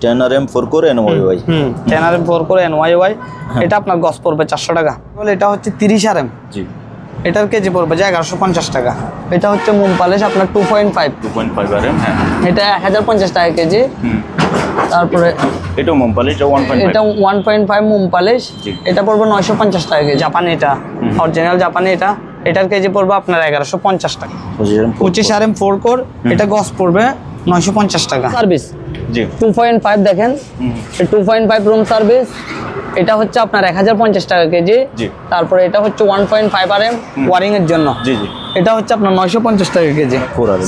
10RM 4 core NYY 10RM 4 core NYY এটা আপনার গস পড়বে 400 টাকা। বলে এটা হচ্ছে 30RM। জি, এটার কেজি পড়বে যে 1150 টাকা। এটা হচ্ছে মোম পালিশ আপনার 2.5 RM। হ্যাঁ, এটা 1050 টাকা কেজি। তারপরে এটা মোম পালিশ, এটা 1.5 মোম পালিশ, এটা পড়বে 950 টাকা কেজি। জাপানি, এটা অরিজিনাল জাপানি। এটার কেজি পড়বে আপনার 1150 টাকা। 25RM 4 কোর, এটা গস পড়বে 950 টাকা। সার্ভিস জি 2.5 দেখেন, 2.5 রুম সার্ভিস, এটা হচ্ছে আপনার 1050 টাকা কেজি। তারপরে এটা হচ্ছে 1.5 RM ওয়ারিং এর জন্য। জি জি, এটা হচ্ছে আপনার 950 টাকা কেজি।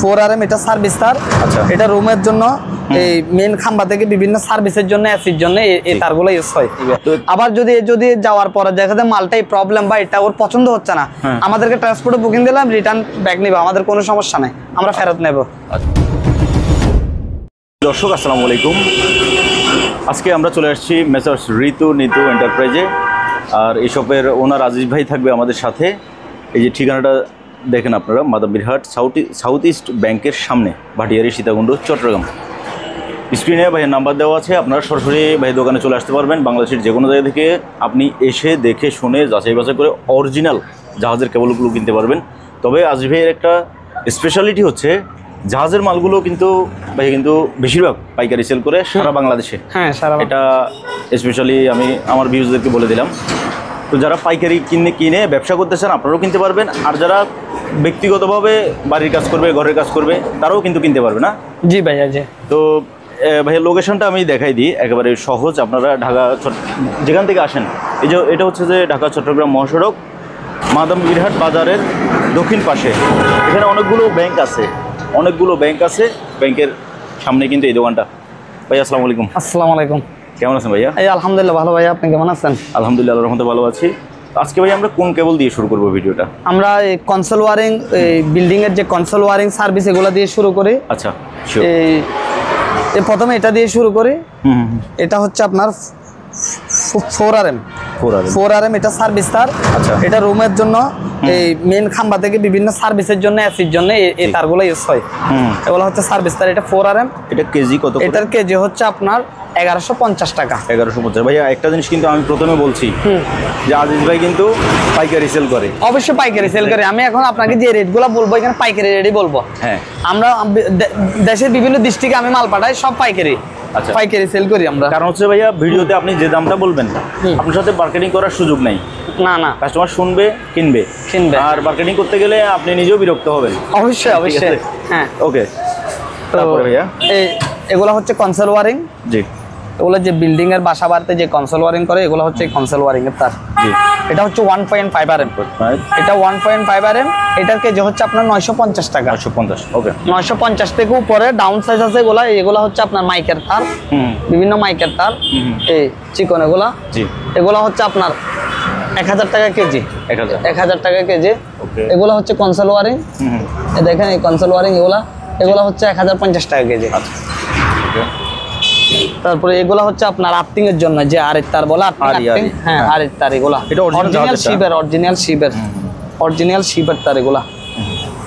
4 RM এটা সার্ভিস তার। আচ্ছা, এটা রুমের জন্য, এই মেন খাম্বা থেকে বিভিন্ন সার্ভিসের জন্য, এসির জন্য এই তারগুলো ইউজ হয়। আবার যদি যাওয়ার পরে দেখা যায় মালটাই প্রবলেম বা এটা ওর পছন্দ হচ্ছে না, আমাদেরকে ট্রান্সপোর্টে বুকিং দিলাম, রিটার্ন ব্যাক নিব, আমাদের কোনো সমস্যা নাই, আমরা ফেরত নেব। দর্শক আসসালামু আলাইকুম, আজকে আমরা চলে আসছি মেসার্স ঋতু নিতু এন্টারপ্রাইজে। আর এই শপের ওনার আজিজ ভাই থাকবে আমাদের সাথে। এই যে ঠিকানাটা দেখেন আপনারা, মাদামবিরহাট সাউথ ইস্ট ব্যাংকের সামনে, ভাটিয়ারি, সীতাকুণ্ড, চট্টগ্রাম। স্ক্রিনে ভাইয়ের নাম্বার দেওয়া আছে, আপনারা সরাসরি ভাইয়ের দোকানে চলে আসতে পারবেন। বাংলাদেশের যে কোনো জায়গা থেকে আপনি এসে দেখে শুনে যাচাই বাছাই করে অরিজিনাল জাহাজের কেবলগুলো কিনতে পারবেন। তবে আজিজ ভাইয়ের একটা স্পেশালিটি হচ্ছে জাহাজের মালগুলো কিন্তু ভাই কিন্তু বেশিরভাগ পাইকারি সেল করে সারা বাংলাদেশে। হ্যাঁ, এটা স্পেশালি আমি আমার ভিউজদেরকে বলে দিলাম। তো যারা পাইকারি কিনে ব্যবসা করতে চান আপনারাও কিনতে পারবেন, আর যারা ব্যক্তিগতভাবে বাড়ির কাজ করবে, ঘরের কাজ করবে, তারাও কিন্তু কিনতে পারবে না। জি ভাইয়া, জি। তো ভাইয়া লোকেশনটা আমি দেখাই দিই, একেবারে সহজ। আপনারা ঢাকা যেখান থেকে আসেন, এই যে এটা হচ্ছে যে ঢাকা চট্টগ্রাম মহাসড়ক, মাদামবিরহাট বাজারের দক্ষিণ পাশে। এখানে অনেকগুলো ব্যাংক আছে, ব্যাংকের সামনে কিন্তু এই দোকানটা। ভাইয়া আসসালামু আলাইকুম। আসসালামু আলাইকুম, কেমন আছেন ভাইয়া? এই আলহামদুলিল্লাহ ভালো ভাইয়া, আপনি কেমন আছেন? আলহামদুলিল্লাহ, আল্লাহর রহমতে ভালো আছি। আজকে ভাই আমরা কোন কেবল দিয়ে শুরু করবো ভিডিওটা? আমরা এই কনসোল ওয়ারিং, এই বিল্ডিং এর যে কনসোল ওয়ারিং সার্ভিস, এগুলো দিয়ে শুরু করি। আচ্ছা, এই প্রথমে এটা দিয়ে শুরু করি। এটা হচ্ছে আপনার 4 RM এটা সার্ভিস তার। আচ্ছা, এটা রুমের জন্য, এই মেন খাম্বা থেকে বিভিন্ন সার্ভিসের জন্য, এসির জন্য এই তারগুলো ইউজ হয়। এগুলো হচ্ছে সার্ভিস তার। এটা 4 RM। এটা কেজি কত? এটার কেজি হচ্ছে আপনার 1150 টাকা। 1150। ভাইয়া একটা জিনিস কিন্তু আমি প্রথমে বলছি যে আজিজ ভাই কিন্তু পাইকারি সেল করে। অবশ্যই পাইকারি সেল করে। আমি এখন আপনাকে যে রেটগুলো বলবো, এখানে পাইকারি রেটই বলবো। হ্যাঁ, আমরা দেশের বিভিন্ন ডিস্ট্রিক্টে আমি মাল পাঠাই, সব পাইকারি। আচ্ছা, পাইকারি সেল করি আমরা। কারণ হচ্ছে ভাইয়া ভিডিওতে আপনি যে দামটা বলবেন, আপনার সাথে মার্কেটিং করার সুযোগ নাই। না, কাস্টমার শুনবে, কিনবে। আর মার্কেটিং করতে গেলে আপনি নিজেও বিরক্ত হবেন। অবশ্যই। হ্যাঁ, ওকে। তারপরে ভাইয়া এগুলো হচ্ছে কনসোল ওয়ারিং। জি, এগুলো যে বিল্ডিং এর বাসা বাড়িতে যে কনসোল ওয়ারিং করে, এগুলো হচ্ছে কনসোল ওয়ারিং এর তার। জি, এটা হচ্ছে 1.5 RM। এটা 1.5 RM। এটার কেজি হচ্ছে আপনার 950 টাকা। 950। ওকে, 950 থেকে উপরে ডাউন সাইজ আছে এগুলা হচ্ছে আপনার মাইকের তার, বিভিন্ন মাইকের তার, এই চিকন এগুলা। জি, এগুলা হচ্ছে আপনার 1000 টাকা কেজি। 1000 টাকা কেজি। এগুলা হচ্ছে কনসোল ওয়ারিং। দেখেন এই কনসোল ওয়ারিং, এগুলা হচ্ছে 1050 টাকা কেজি। তারপরে এগুলা হচ্ছে আপনার আর্থিং এর জন্য, যে আরের তার বলা, হ্যাঁ আরের তার, এগুলা অরিজিনাল শিপের তার এগুলা।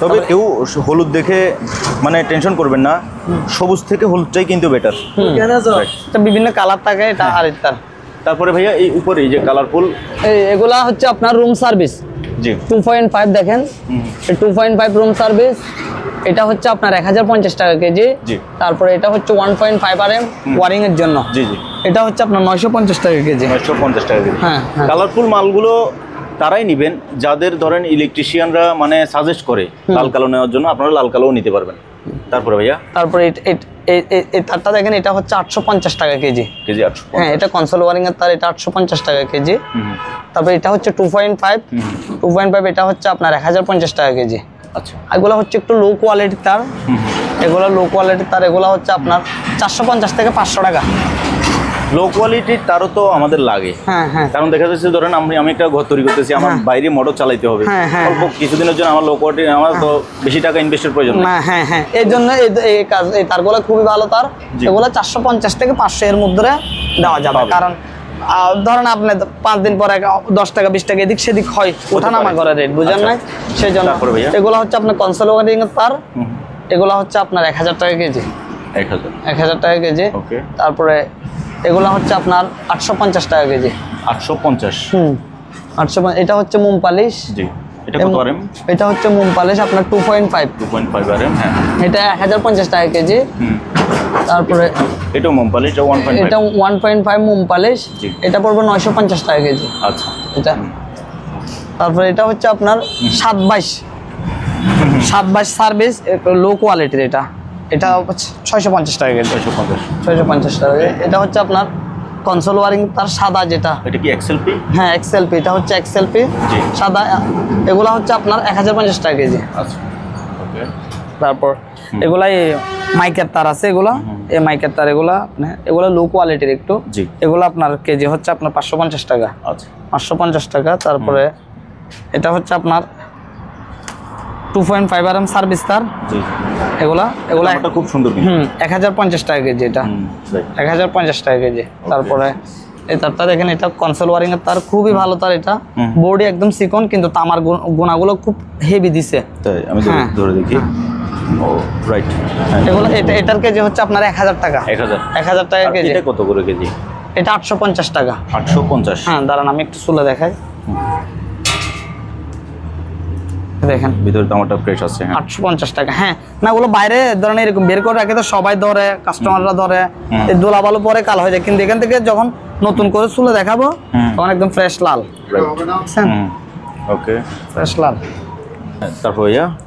তবে কেউ হলুদ দেখে মানে টেনশন করবেন না, সবুজ থেকে হলুদটাই কিন্তু বেটার। এটা বিভিন্ন কালার থাকে, এটা আরের তার। তারপরে ভাইয়া এই উপরে যে কালারফুল, এগুলা হচ্ছে আপনার রুম সার্ভিস। জি, 2.5 দেখেন, 2.5 রুম সার্ভিস। এটা হচ্ছে আপনার 1050 টাকা কেজি। তারপরে এটা হচ্ছে 1.5 RM ওয়ারিং এর জন্য। জি, এটা হচ্ছে আপনার 950 টাকা কেজি। 950 টাকা কেজি। হ্যাঁ, কালারফুল মালগুলো তারাই নেবেন যাদের ধরেন ইলেকট্রিশিয়ানরা মানে সাজেস্ট করে লাল কালো নেওয়ার জন্য, আপনারা লাল কালোও নিতে পারবেন। তারপরে ভাইয়া এই তারটা দেখেন, এটা হচ্ছে 850 টাকা কেজি। 850। হ্যাঁ, এটা কনসোল ওয়ারিং এর তার, এটা 850 টাকা কেজি। তারপরে এটা হচ্ছে 2.5, এটা হচ্ছে আপনার 1050 টাকা কেজি। আচ্ছা, এগুলো হচ্ছে একটু লো কোয়ালিটির তার। এগুলো হচ্ছে আপনার 450 থেকে 500 টাকা। লো কোয়ালিটির তারও তো আমাদের লাগে। কারণ দেখা যাচ্ছে ধরেন আমি একটা ঘর তৈরি করতেছি, আমার বাইরে মোটর চালাইতে হবে, অল্প কিছুদিনের জন্য আমার লো কোয়ালিটি, আমার তো বেশি টাকা ইনভেস্টের প্রয়োজন না। এই জন্য এই তারগুলো খুবই ভালো তার। এগুলো 450 থেকে 500 এর মধ্যে দেওয়া যাবে। কারণ ধরেন আপনি 5 দিন পরে 10 টাকা 20 টাকা এদিক সেদিক হয়, ওঠানামা করে রেট, বুঝেন নাই? সেই জন্য এগুলো হচ্ছে আপনার কনসোল ওয়ারিং এর তার। এগুলো হচ্ছে আপনার 1000 টাকা কেজি। 1000 1000 টাকা কেজি। ওকে। তারপরে এগুলা হচ্ছে আপনার 850 টাকা কেজি। 850। 850। এটা হচ্ছে মোম পালিশ। জি, এটা কত আরএম? এটা হচ্ছে মোম পালিশ আপনার 2.5 আরএম। হ্যাঁ, এটা 1050 টাকা কেজি। তারপরে এটা মোম পালিশ, এটা 1.5। এটা 1.5 মোম পালিশ। জি। এটা পড়বে 950 টাকা কেজি। আচ্ছা, এটা। তারপরে এটা হচ্ছে আপনার 722 সার্ভিস, লো কোয়ালিটির। এটা 650 টাকা কেজি। 650 টাকা। এটা হচ্ছে আপনার কনসোল ওয়ারিং তার সাদা যেটা। এটা কি এক্সএলপি? হ্যাঁ, এক্সএলপি। এটা হচ্ছে এক্সএলপি জি। সাদা। এগুলা হচ্ছে আপনার 1050 টাকা কেজি। আচ্ছা, ওকে। তারপর এগুলাই মাইকের তার আছে, এগুলা এই মাইকের তার এগুলা লো কোয়ালিটির একটু। জি। এগুলো আপনার কেজি হচ্ছে আপনার 550 টাকা। আচ্ছা, 550 টাকা। তারপরে এটা হচ্ছে আপনার 2.5 আরএম সার্ভিস তার। জি। এগুলা এটা খুব সুন্দর কিন্তু। 1050 টাকা কেজি। এটা 1050 টাকা কেজি। তারপরে এই তারটা দেখেন, এটা কনসোল ওয়ারিং এর তার, খুবই ভালো তার। এটা বডি একদম চিকন, কিন্তু তামার গুণাগুলো খুব হেভি দিছে। তাই আমি ধরে দেখি। ও রাইট। এগুলো এটার কেজি হচ্ছে আপনার 1000 টাকা। 1000 টাকা কেজি। এটা কত করে কেজি? এটা 850 টাকা। 850। হ্যাঁ, দাঁড়ান আমি একটু চুলে দেখাই। দেখেন ভিতরে তামাটা ফ্রেশ আছে। হ্যাঁ, 850 টাকা। হ্যাঁ, না ওগুলো বাইরে ধরেন এরকম বের করে রাখে তো সবাই ধরে, কাস্টমাররা ধরে, এই দোলা ভালো পরে কালো হয়ে যায়, কিন্তু এখান থেকে যখন নতুন করে চুলে দেখাবো তখন একদম ফ্রেশ লাল। ওকে, ফ্রেশ লাল।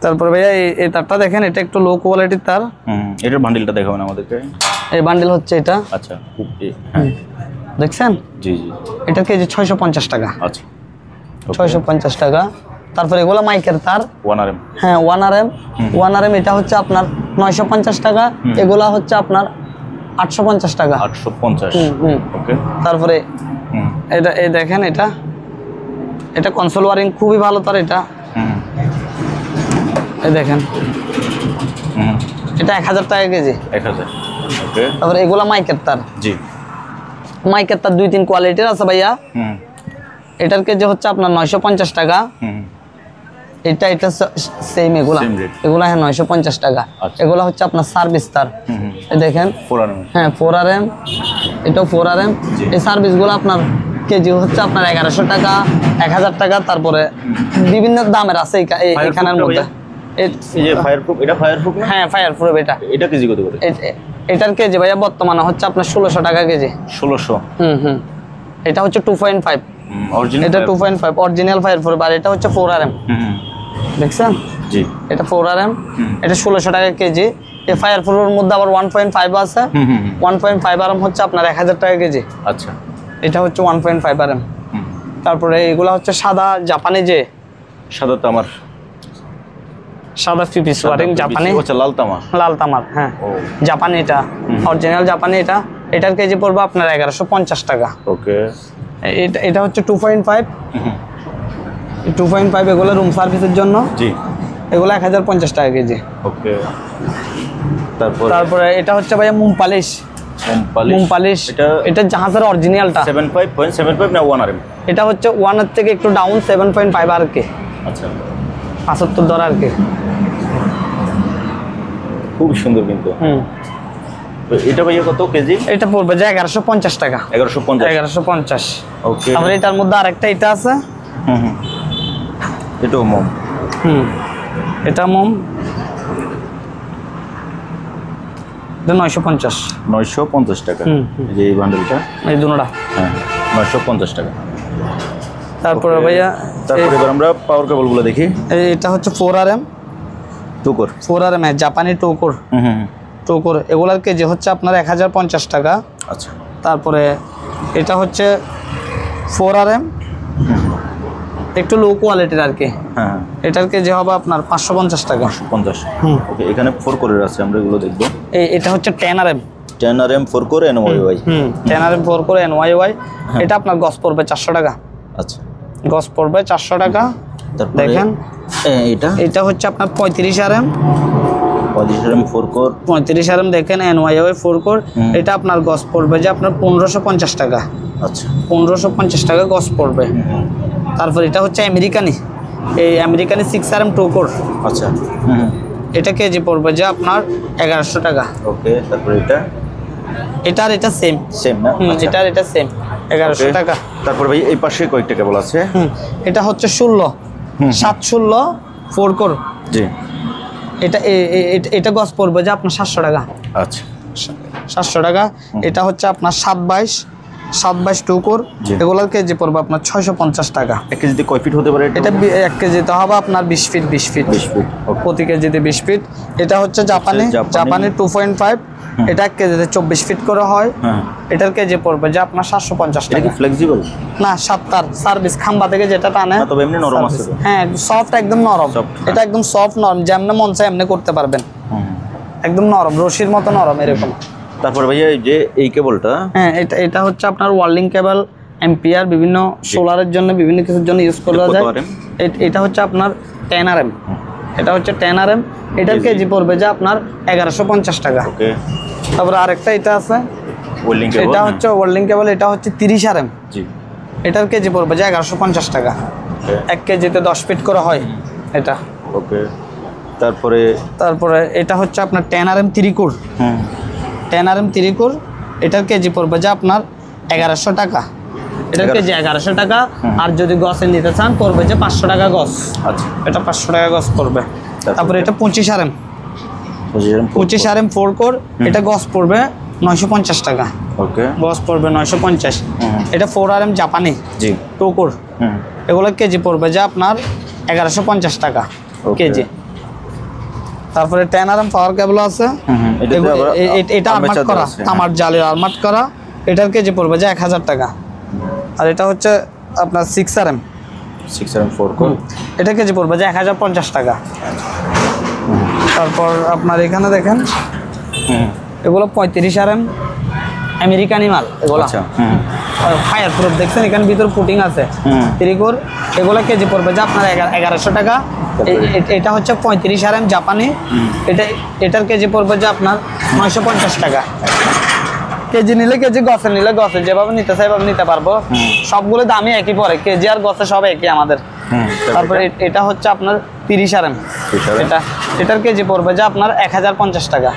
তারপর ভাইয়া এই তারটা দেখেন, এটা একটু লো কোয়ালিটির তার। এটার বান্ডিলটা দেখাবেন আমাদেরকে। এই বান্ডিল হচ্ছে এটা। আচ্ছা, দেখছেন? জি জি। এটার কেজি 650 টাকা। আচ্ছা, 650 টাকা। তারপরে এগুলো মাইকের তার 1 আরএম। হ্যাঁ, 1 আরএম। 1 আরএম এটা হচ্ছে আপনার 950 টাকা। এগুলা হচ্ছে আপনার 850 টাকা। 850। ওকে। তারপরে এটা এই দেখেন, এটা কনসোল ওয়ারিং খুবই ভালো তার। এটা এই দেখেন, এটা 1000 টাকা কেজি। 1000। ওকে। তারপরে এগুলা মাইকের তার। জি। মাইকের তার 2-3 কোয়ালিটির আছে ভাইয়া। এটার কেজি হচ্ছে আপনার 950 টাকা। এটা সেম। এগুলা হ্যাঁ 950 টাকা। এগুলা হচ্ছে আপনার সার্ভিস তার। দেখেন 4 আরএম। হ্যাঁ, 4 আরএম। এটাও 4 আরএম। এই সার্ভিসগুলো আপনার কেজি হচ্ছে আপনার 1100 টাকা, 1000 টাকা। তারপরে বিভিন্ন দামের আছে এখানের মধ্যে। এই যে ফায়ারপ্রুফ, এটা ফায়ারপ্রুফ না? হ্যাঁ, ফায়ারপ্রুফ। এটা কেজি কত করে? এটার কেজি ভাইয়া বর্তমানে হচ্ছে আপনার 1600 টাকা কেজি। 1600। এটা হচ্ছে 2.5। অরিজিনাল। এটা 2.5 অরিজিনাল ফায়ারপ্রুফ। আর এটা হচ্ছে 4 আরএম। দেখছেন? জি। এটা 4 আরএম। এটা 1600 টাকা কেজি। এই ফায়ারপ্রুফের মধ্যে আবার 1.5 আছে। 1.5 আরএম হচ্ছে আপনার 1000 টাকা কেজি। আচ্ছা। এটা হচ্ছে 1.5 আরএম। তারপরে এগুলা হচ্ছে সাদা জাপানি, যে সাদা তামার, সাদা পিপিস ওয়ারিং জাপানি। আচ্ছা, লাল তামা। লাল তামার। হ্যাঁ, জাপানি। এটা অরিজিনাল জাপানি। এটার কেজি পড়বে আপনার 1150 টাকা। ওকে। এটা হচ্ছে 2.5। 2.5 এগুলো রুম সার্ভিসের জন্য। জি। এগুলো 1050 টাকা কেজি। ওকে। তারপরে এটা হচ্ছে ভাইয়া মোম পালিশ। মোম পালিশ। এটা জাহাজের অরিজিনালটা 7.75 না 1 আরএম? এটা হচ্ছে 1 এর থেকে একটু ডাউন, 7.5 আর কি। আচ্ছা, 75 দর আর কি। খুব সুন্দর কিন্তু। এটা ভাইয়া কত কেজি? এটা পড়বে যে 1150 টাকা। 1150। ওকে। তারপরে এটার মধ্যে আরেকটা এটা আছে। এটাও মোম। এটা মোম। এটা 950। 950 টাকা। এই যে এই বান্ডেলটা, এই দুটোটা। হ্যাঁ, 950 টাকা। তারপরে ভাইয়া এবার আমরা পাওয়ার কেবলগুলো দেখি। এটা হচ্ছে 4 আরএম। টোকর। 4 আরএম জাপানি টোকর। টোকর এগুলার কেজি হচ্ছে আপনার 1050 টাকা। আচ্ছা। তারপরে এটা হচ্ছে 4 আরএম, একটু লো কোয়ালিটির আর কি। হ্যাঁ, এটার কেজি হবে আপনার 550 টাকা। 550। ওকে। এখানে 4 কোরের আছে, আমরা এগুলো দেখবো। এটা হচ্ছে 10 RM. 10 RM 4 core NY. 10 RM 4 core NY. এটা আপনার গজ পড়বে 400 টাকা। আচ্ছা, গজ পড়বে 400 টাকা। দেখেন এটা হচ্ছে আপনার 35 আরএম। 35 RM 4 core. 35 আরএম দেখেন এনওয়াই 4 কোর। এটা আপনার গজ পড়বে যে আপনার 1550 টাকা। আচ্ছা, 1550 টাকা গজ পড়বে। তারপর এটা হচ্ছে আমেরিকানি। এই আমেরিকানি 6 আরএম 2 কোর। আচ্ছা। এটা কেজি পড়বে যে আপনার 1100 টাকা। ওকে, তারপরে এটা সেম সেম না? এটা সেম 1100 টাকা। তারপর ভাই এই পাশে কয়েকটা কেবল আছে। এটা হচ্ছে 16 716 4 কোর। জি, এটা গজ পড়বে যে আপনার 700 টাকা। আচ্ছা, 700 টাকা। এটা হচ্ছে আপনার 722 2 কোর, এগুলোর কেজি পড়বে আপনার 650 টাকা। 1 কেজিতে কয় ফিট হতে পারে এটা 1 কেজিতে হবে আপনার 20 ফিট 20 ফিট প্রতি কেজিতে 20 ফিট। এটা হচ্ছে জাপানি 2.5, এটা 1 কেজিতে 24 ফিট করে হয়। এটার কেজি পড়বে যে আপনার 750 টাকা। এটা কি ফ্লেক্সিবল? না, 7 তার সার্ভিস, খাম্বা থেকে যেটা টানে। তবে এমনি নরম আছে। হ্যাঁ, সফট, একদম নরম। এটা একদম সফট নরম, যেমন মন চায় এমনি করতে পারবেন। একদম নরম, রশির মতো নরম এরকম। তারপরে ভাইয়া যে এই কেবলটা, হ্যাঁ, এটা হচ্ছে আপনার ওয়ার্ল্ডিং কেবল, এম্পিয়ার, বিভিন্ন সোলারের জন্য, বিভিন্ন কিছুর জন্য ইউজ করা যায়। এটা হচ্ছে আপনার 10 RM। এটা হচ্ছে 10 RM। এটার কেজি পড়বে যে আপনার 1150 টাকা। ওকে, তারপরে আরেকটা এটা আছে, ওয়েল্ডিং কেবল। এটা হচ্ছে ওয়েল্ডিং কেবল, এটা হচ্ছে 30 RM। জি, এটার কেজি পড়বে যে 1150 টাকা। 1 কেজিতে 10 ফিট করে হয় এটা। ওকে, তারপরে এটা হচ্ছে আপনার 10 RM 3 কোর। 10 RM 3 কোর, এটার কেজি পড়বে যে আপনার 1100 টাকা। এটার কেজি 1100 টাকা। আর যদি গসে নিতে চান পড়বে যে 500 টাকা গস। আচ্ছা, এটা 500 টাকা গস পড়বে। তারপরে এটা 25 RM 4 কোর, এটা গস পড়বে 950 টাকা। ওকে, গস পড়বে 950। এটা 4 RM জাপানি 2 কোর, এগুলো কেজি পড়বে যে আপনার 1150 টাকা কেজি। তারপরে 10 RM পাওয়ার কেবল আছে, এটা আর্মাট করা, তামার জালের আর্মাট করা। এটার কেজি পড়বে যে 1000 টাকা। আর এটা হচ্ছে আপনার 6 RM 4 কোর, এটা কেজি পড়বে যে 1050 টাকা। তারপর আপনার এখানে দেখেন, এগুলো 35 RM আমেরিকানি মাল। এগুলো ফায়ার প্রুফ, দেখছেন এখানে ভিতর পুটিং আছে 3 কোর। এগুলো কেজি পড়বে যে আপনার 1100 টাকা। এটা হচ্ছে 35 RM জাপানি, এটার কেজি পড়বে যে আপনার 950 টাকা। কেজি নিলে কেজি, গছে নিলে গছে, যেভাবে নিতে চাই এভাবে নিতে পারবো। সবগুলো দামই একই পড়ে, কেজি আর গছে সব একই আমাদের। তারপরে এটা হচ্ছে আপনার 30 RM। এটার কেজি পড়বে যে আপনার 1050 টাকা।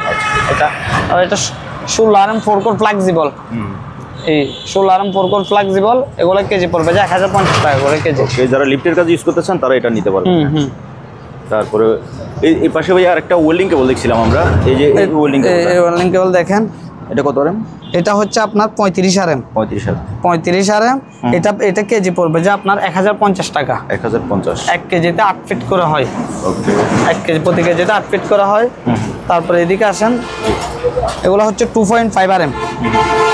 এটা 16 RM 4 কোর ফ্লেক্সিবল। এই 16 RM 4 কোর ফ্লেক্সিবল, এগুলো কেজি পড়বে যে 1050 টাকা করে কেজি। যারা লিফটের কাজ ইউজ করতে চান তারা এটা নিতে পারবে। তারপরে এই পাশে ভাই আরেকটা ওয়েল্ডিং কেবল দেখছিলাম আমরা। এই যে ওয়েল্ডিং কেবল দেখেন, এটা কত RM? এটা হচ্ছে আপনার 35 RM। 35 RM। এটা কেজি পড়বে যে আপনার 1050 টাকা। 1050। 1 কেজিতে 8 ফিট করে হয়। ওকে, 1 কেজি প্রতি কেজিতে 8 ফিট করা হয়। তারপরে এদিকে আসেন, এগুলো হচ্ছে 2.5 RM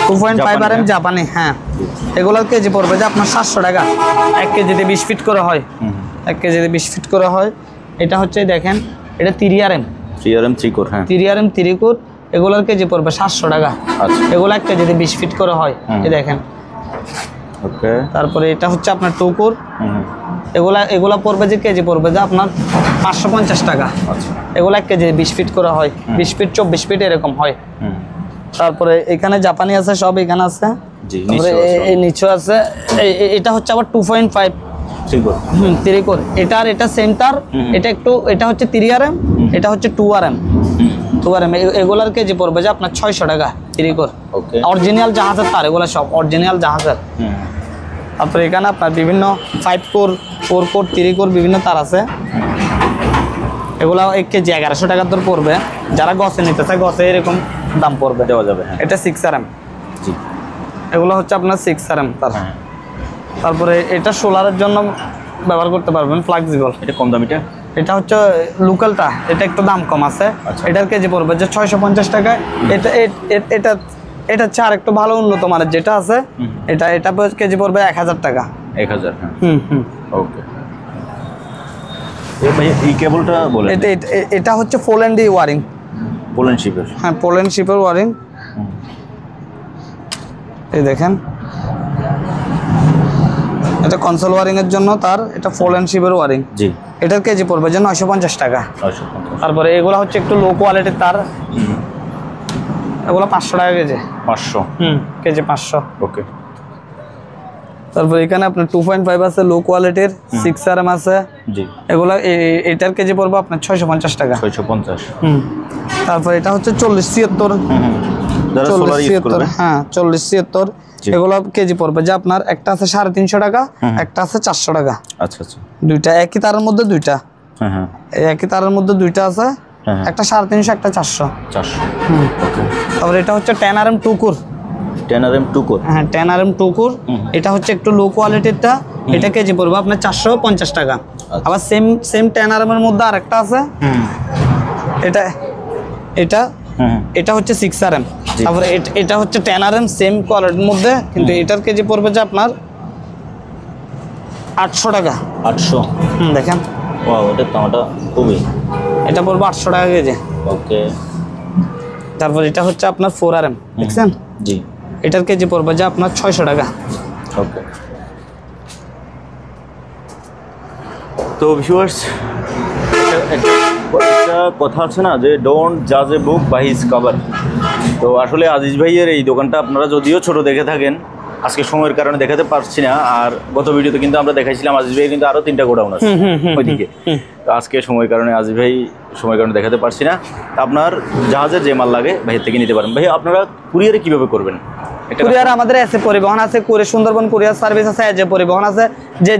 2.5 RM জাপানি। হ্যাঁ, এগুলোর কেজি পড়বে যে আপনার 700 টাকা। 1 কেজিতে 20 ফিট করে হয়। 1 কেজিতে 20 ফিট করে হয়। এটা হচ্ছে দেখেন, এটা 3 RM 3 কোর। হ্যাঁ, 3 RM 3 কোর, এগুলোর কেজি পড়বে 700 টাকা। আচ্ছা, এগুলো 1 কেজিতে 20 ফিট করে হয়। এই দেখেন। ওকে, তারপরে এটা হচ্ছে আপনার 2 কোর। এগুলা পড়বে যে কেজি পড়বে যে আপনার 550 টাকা। আচ্ছা, এগুলো 1 কেজি 20 ফিট করে হয়। 20 ফিট 24 ফিট এরকম হয়। তারপরে এখানে জাপানি আছে, সব এখানে আছে। এই নিচে আছে। এটা হচ্ছে আবার 2.5 3 কোর। এটা সেম তার। এটা হচ্ছে 3 RM, এটা হচ্ছে 2 RM। এগুলার কেজি পড়বে যে আপনার 600 টাকা 3 কোর। অরিজিনাল জাহাজের তার, এগুলো সব অরিজিনাল জাহাজের। তারপরে এখানে আপনার বিভিন্ন 5 কোর 4 কোর 3 কোর বিভিন্ন তার আছে। এগুলো 1 কেজি 1100 টাকার দর পড়বে। যারা গছে নিতে চায় গছে এরকম দাম পড়বে, দেওয়া যাবে। এটা 6 RM। এগুলো হচ্ছে আপনার 6 RM তার। তারপরে এটা সোলারের জন্য ব্যবহার করতে পারবেন, ফ্লেক্সিবল। এটা কম দাম। এটা হচ্ছে লোকালটা, এটা একটু দাম কম আছে। এটার কেজি পড়বে যে 650 টাকা। এটা হচ্ছে আর একটু ভালো উন্নত মানের যেটা আছে, এটা কেজি পড়বে 1000 টাকা। 1000। ওকে, এই কেবলটা বলেন। এটা হচ্ছে পোল্যান্ড ওয়ারিং, পোল্যান্ড শিপের। হ্যাঁ, পোল্যান্ড শিপের ওয়ারিং। এই দেখেন, এটা কনসোল ওয়ারিং এর জন্য তার। এটা পোল্যান্ড শিপের ওয়ারিং। জি, এটার কেজি পড়বে যে 950 টাকা। তারপরে এগুলো হচ্ছে একটু লো কোয়ালিটির তার, এগুলো 500 টাকা কেজি। 500? কেজি 500। ওকে, তারপর এখানে আপনার 2.5 আছে লো কোয়ালিটির, 6RM আছে। জি, এগুলা এটার কেজি পড়বে আপনার 650 টাকা। 650। তারপর এটা হচ্ছে 40-76, যারা সোলার ইউজ করবে, হ্যাঁ 40-76, এগুলো কেজি পড়বে যে আপনার একটা আছে 350 টাকা, একটা আছে 400 টাকা। আচ্ছা আচ্ছা, দুইটা একই তারের মধ্যে দুইটা, হ্যাঁ হ্যাঁ, একই তারের মধ্যে দুইটা আছে, একটা 350, একটা 400। 400। ওকে। তারপর এটা হচ্ছে 10RM টুকুর, 10RM 2 কোর। হ্যাঁ 10RM টুকুর, এটা হচ্ছে একটু লো কোয়ালিটিরটা, এটা কেজি পড়বে আপনার 450 টাকা। আবার সেম 10RM এর মধ্যে আরেকটা আছে, এটা এটা এটা হচ্ছে 6RM। তারপরে এটা হচ্ছে 10RM সেম কোয়ালিটির মধ্যে, কিন্তু এটার কেজি পড়বে যে আপনার 800 টাকা। 800। দেখেন, ওয়াও, এটা দামটা খুবই, এটা পড়বে 800 টাকা কেজি। ওকে। তারপর এটা হচ্ছে আপনার 4RM, দেখছেন, জি, এটার কেজি পড়বে যে আপনার 600 টাকা। ওকে। তো ভিউয়ার্স, একটা কথা আছে না যে ডোন্ট জাজ এ বুক বাই হিজ কভার। তো আসলে আজিজ ভাইয়ের এই দোকানটা আপনারা যদিও ছোট দেখে থাকেন, আজকে সময়ের কারণে দেখাতে পারছি না। আর গত ভিডিওতে কিন্তু আমরা দেখাইছিলাম আজিজ ভাই কিন্তু আরো 3টা গোডাউন আছে ওইদিকে। তো আজকে সময়ের কারণে আজিজ ভাই সময়ের কারণে দেখাতে পারছি না। আপনার জাহাজের যে মাল লাগে ভাইয়ের থেকে নিতে পারেন। ভাই আপনারা কুরিয়ারে কিভাবে করবেন? কুরিয়ার আমাদের এসে পরিবহন আছে, কুরিয়ার সুন্দরবন কুরিয়ার সার্ভিস আছে, যে পরিবহন আছে,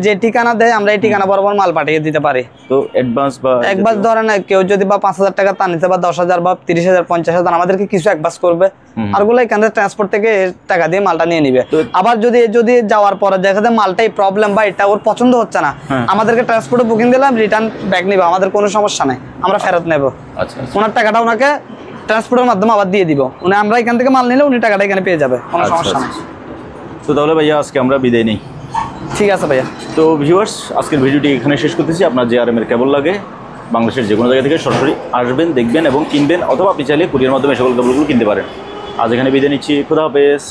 যে ঠিকানা দেয় আমরা এই ঠিকানা বরাবর মাল পাঠিয়ে দিতে পারি। তো অ্যাডভান্স বা একবার ধরেন কেউ যদি বা 5000 টাকা তা নিতে, বা 10,000 বা 30,000 50,000 আমাদেরকে কিছু একবাস করবে, আর গুলো এখানে ট্রান্সপোর্ট থেকে টাকা দিয়ে মালটা নিয়ে নিবে। আবার যদি যাওয়ার পরে দেখা যায় মালটাই প্রবলেম বা এটা ওর পছন্দ হচ্ছে না, আমাদেরকে ট্রান্সপোর্টে বুকিং দিলাম, রিটার্ন ব্যাক নিবে, আমাদের কোনো সমস্যা নাই, আমরা ফেরত নেব। আচ্ছা, ওনার টাকাটা ওনাকে ট্রান্সপোর্টের মাধ্যমে আবার দিয়ে দিব, উনি আমরা এখান থেকে মাল নিলে উনি টাকাটা এখানে পেয়ে যাবে, কোনো সমস্যা নাই। তো তাহলে ভাইয়া আজকে আমরা বিদায় নিই। ঠিক আছে ভাইয়া। তো ভিউয়ার্স, আজকের ভিডিওটি এখানে শেষ করতেছি। আপনার যে আরএমের কেবল লাগে বাংলাদেশের যে কোনো জায়গা থেকে সরাসরি আসবেন, দেখবেন এবং কিনবেন, অথবা আপনি চাইলে কুরিয়ার মাধ্যমে সকল কেবলগুলো কিনতে পারেন। আজ এখানে বিদায় নিচ্ছি, খুদা হাফেজ।